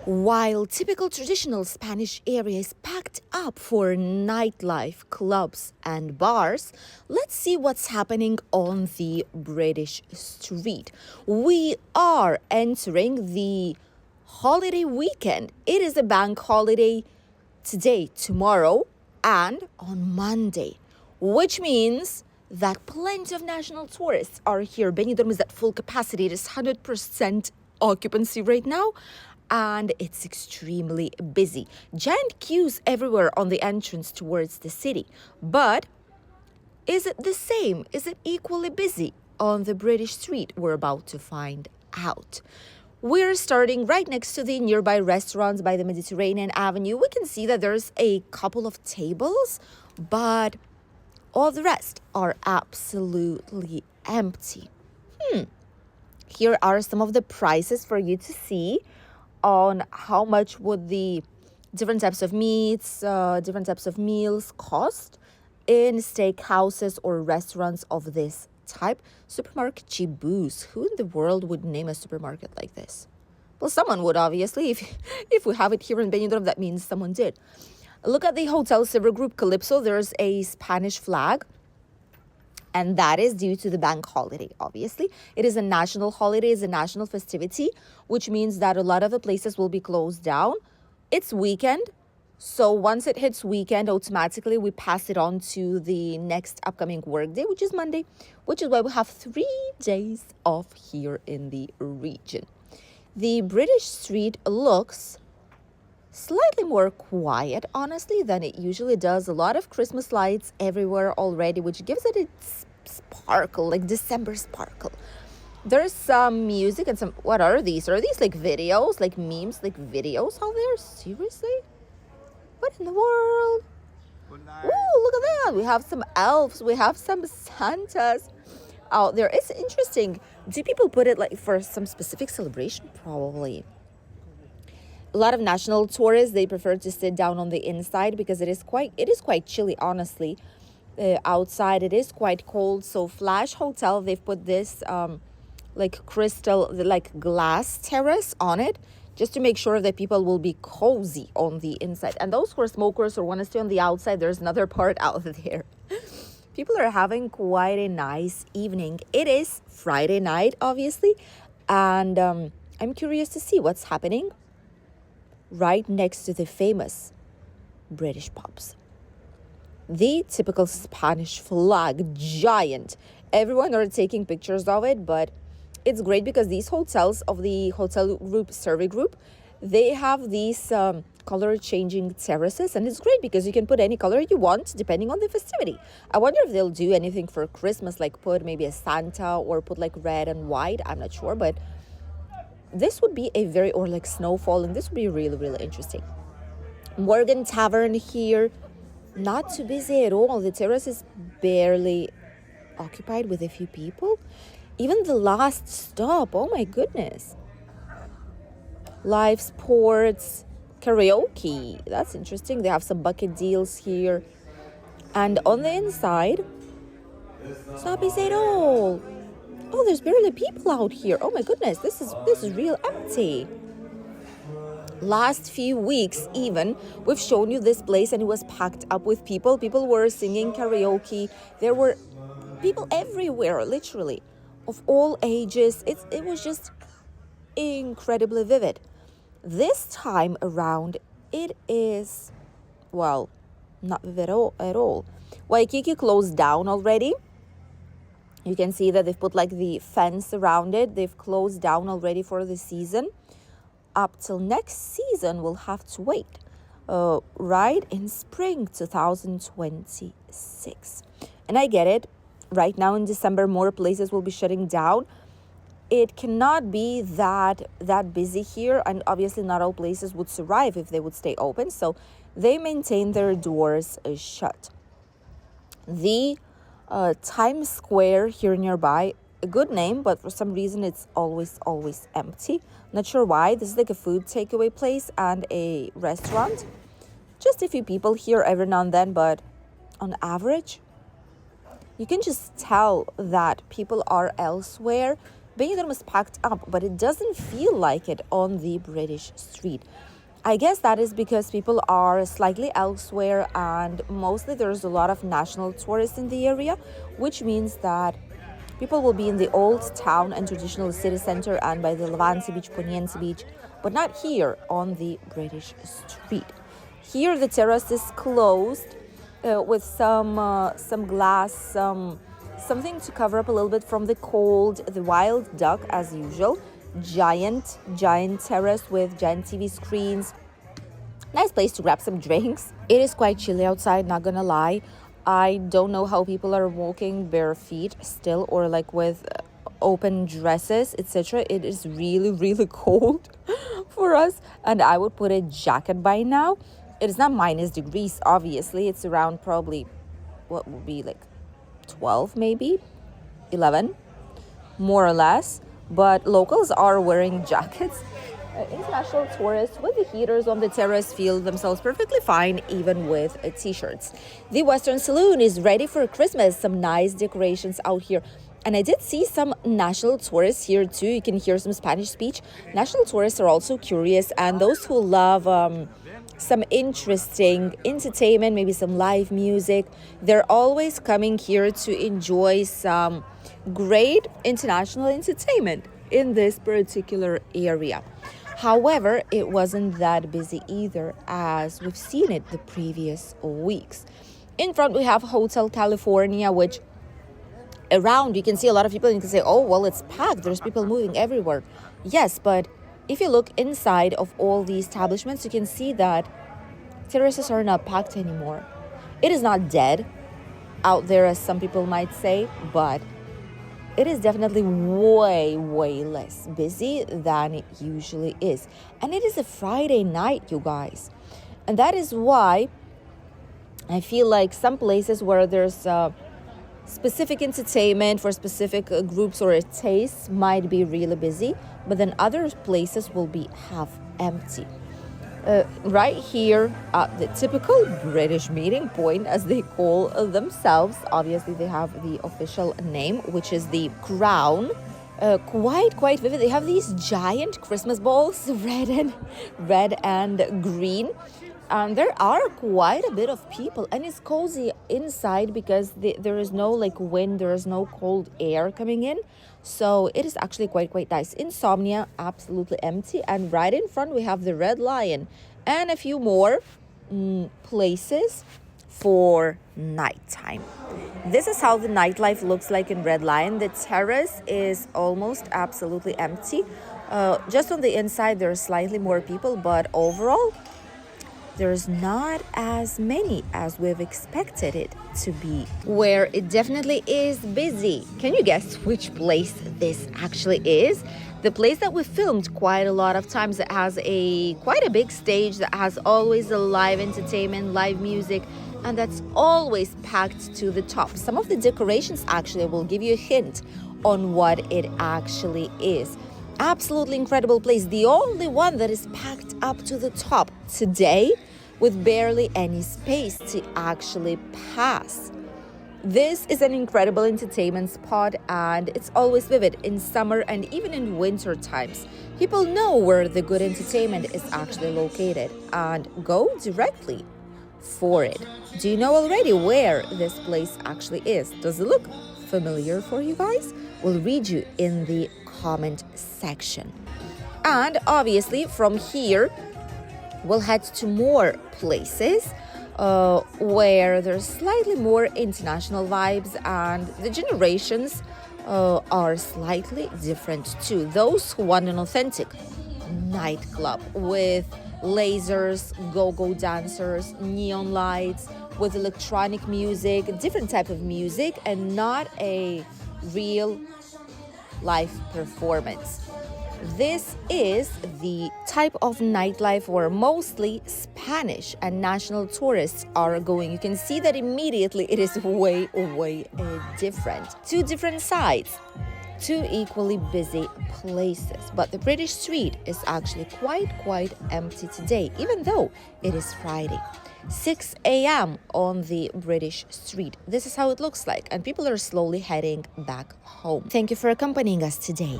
While typical traditional Spanish area is packed up for nightlife, clubs, and bars, let's see what's happening on the British street. We are entering the holiday weekend. It is a bank holiday today, tomorrow, and on Monday, which means that plenty of national tourists are here. Benidorm is at full capacity. It is 100% occupancy right now, and it's extremely busy. Giant queues everywhere on the entrance towards the city. But is it the same? Is it equally busy on the British street? We're about to find out. We're starting right next to the nearby restaurants by the Mediterranean Avenue. We can see that there's a couple of tables, but all the rest are absolutely empty. Here are some of the prices for you to see on how much would the different types of meats, different types of meals cost in steakhouses or restaurants of this type. Supermarket Chibus. Who in the world would name a supermarket like this? Well, someone would, obviously. If we have it here in Benidorm, that means someone did. Look at the Hotel Silver Group Calypso. There's a Spanish flag. And that is due to the bank holiday, obviously. It is a national holiday, it's a national festivity, which means that a lot of the places will be closed down. It's weekend, so once it hits weekend, automatically we pass it on to the next upcoming workday, which is Monday, which is why we have 3 days off here in the region. The British street looks slightly more quiet, honestly, than it usually does. A lot of Christmas lights everywhere already, which gives it its sparkle, like December sparkle. There's some music and some, what are these? Are these like videos, like memes, like videos out there? Seriously? What in the world? Ooh, look at that. We have some elves, we have some Santas out there. It's interesting. Do people put it like for some specific celebration? Probably. A lot of national tourists, they prefer to sit down on the inside because it is quite chilly, honestly. Outside it is quite cold. So Flash Hotel, they've put this like crystal, like glass terrace on it, just to make sure that people will be cozy on the inside. And those who are smokers or want to stay on the outside, there's another part out there. People are having quite a nice evening. It is Friday night, obviously, and I'm curious to see what's happening right next to the famous British pubs. The typical Spanish flag, giant. Everyone are taking pictures of it, but it's great because these hotels of the hotel group, survey group, they have these color changing terraces, and it's great because you can put any color you want depending on the festivity. I wonder if they'll do anything for Christmas, like put maybe a Santa or put like red and white. I'm not sure, but this would be a very, or like snow falling, this would be really, really interesting. Morgan Tavern here, not too busy at all. The terrace is barely occupied with a few people. Even the last stop, oh my goodness. Live sports, karaoke, that's interesting. They have some bucket deals here. And on the inside, it's not busy at all. Oh, there's barely people out here. Oh my goodness, this is real empty. Last few weeks even, we've shown you this place and it was packed up with people. People were singing karaoke. There were people everywhere, literally, of all ages. It was just incredibly vivid. This time around, it is, well, not vivid at all. Waikiki closed down already. You can see that they've put like the fence around it. They've closed down already for the season. Up till next season, we'll have to wait. Right in spring 2026. And I get it. Right now in December, more places will be shutting down. It cannot be that busy here. And obviously not all places would survive if they would stay open. So they maintain their doors shut. The Times Square here nearby, a good name, but for some reason it's always empty. Not sure why. This is like a food takeaway place and a restaurant. Just a few people here every now and then, but on average, you can just tell that people are elsewhere Benidorm is packed up, but it doesn't feel like it on the British street. I guess that is because people are slightly elsewhere, and mostly there's a lot of national tourists in the area, which means that people will be in the old town and traditional city center and by the Levante Beach, Poniente Beach, but not here on the British street. Here the terrace is closed with some glass, something to cover up a little bit from the cold, the wild duck as usual. Giant terrace with giant TV screens. Nice place to grab some drinks. It is quite chilly outside, not gonna lie. I don't know how people are walking bare feet still, or like with open dresses, etc. It is really cold for us, and I would put a jacket by now. It is not minus degrees, obviously. It's around probably, what would be like 12 maybe, 11, more or less. But locals are wearing jackets. International tourists with the heaters on the terrace feel themselves perfectly fine, even with t-shirts. The Western Saloon is ready for Christmas. Some nice decorations out here. And I did see some national tourists here too. You can hear some Spanish speech. National tourists are also curious, and those who love some interesting entertainment, maybe some live music, they're always coming here to enjoy some great international entertainment in this particular area. However, it wasn't that busy either, as we've seen it the previous weeks. In front, we have Hotel California, which around you can see a lot of people and you can say, oh, well, it's packed. There's people moving everywhere. Yes, but if you look inside of all the establishments, you can see that terraces are not packed anymore. It is not dead out there, as some people might say, but it is definitely way less busy than it usually is. And it is a Friday night, you guys. And that is why I feel like some places where there's specific entertainment for specific groups or tastes might be really busy, but then other places will be half empty. Right here at the typical British meeting point, as they call themselves. Obviously, they have the official name, which is the Crown. Quite vivid. They have these giant Christmas balls, red and green. There are quite a bit of people, and it's cozy inside because there is no like wind, there is no cold air coming in. So it is actually quite nice. Insomnia, absolutely empty. And right in front, we have the Red Lion and a few more places for nighttime. This is how the nightlife looks like in Red Lion. The terrace is almost absolutely empty. Just on the inside, there are slightly more people, but overall, there's not as many as we've expected it to be. Where it definitely is busy. Can you guess which place this actually is? The place that we filmed quite a lot of times, that has quite a big stage, that has always a live entertainment, live music, and that's always packed to the top. Some of the decorations actually will give you a hint on what it actually is. Absolutely incredible place. The only one that is packed up to the top today, with barely any space to actually pass. This is an incredible entertainment spot, and it's always vivid in summer and even in winter times. People know where the good entertainment is actually located and go directly for it. Do you know already where this place actually is? Does it look familiar for you guys? We'll read you in the comment section. And obviously from here, we'll head to more places where there's slightly more international vibes, and the generations are slightly different too. Those who want an authentic nightclub with lasers, go-go dancers, neon lights, with electronic music, different type of music, and not a real live performance. This is the type of nightlife where mostly Spanish and national tourists are going. You can see that immediately it is way different. Two different sides. two equally busy places. But the British street is actually quite empty today, even though it is Friday. 6 a.m. on the British street. This is how it looks like, and people are slowly heading back home. Thank you for accompanying us today.